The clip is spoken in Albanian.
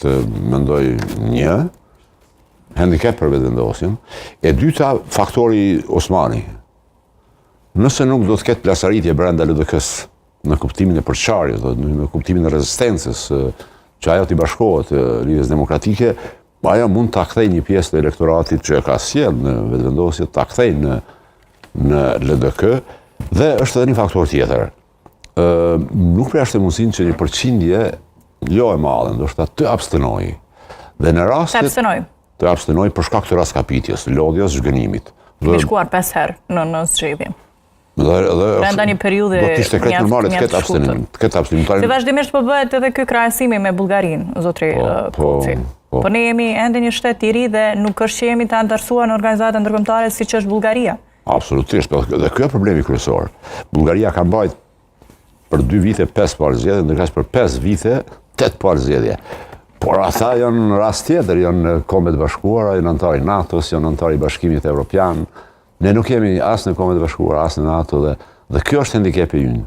të mendoj një, handicap për vetëvendosjen, e dyta faktori Osmani. Nëse nuk do të ketë plasaritje brenda LDK-s, në kuptimin e përçarjes, në kuptimin e rezistencës, që ajo t'i bashkohet Lidhjes Demokratike, ajo mund t'a kthej një pjesë të elektoratit që e ka sjell në vetëvendosje, t'a kthej në LDK, dhe është edhe një faktor tjetër. Nuk përjashtë e mundësinë që një përqindje jo e madhe, ndoshta të abstenoj. Dhe në rastet të abstenoj për shkak të raskapitjes, lodhjes, zhgënimit. Kemi shkuar 5 herë në zgjedhje. Brenda një periudhe do të ishte krejt normale të ketë abstenim. Se vazhdimisht po bëhet edhe ky krahasimi me Bullgarinë, zotri Koci. Po ne jemi ende një shtet i ri dhe nuk është që jemi të antarësuar në organizata ndërkombëtare siç është Bullgaria. Absolutisht, dhe ky është problemi kryesor. Bullgaria ka mbajtur për 2 vite 5 parë zgjedhje, ndërkaq për 5 vite 8 parë zgjedhje. Por ata janë në rast tjetër, janë në Kombet e Bashkuara, janë antar i NATO-s, janë antar i Bashkimit Evropian. Ne nuk jemi as në Kombet e Bashkuara, as në NATO dhe kjo është handicapi ynë.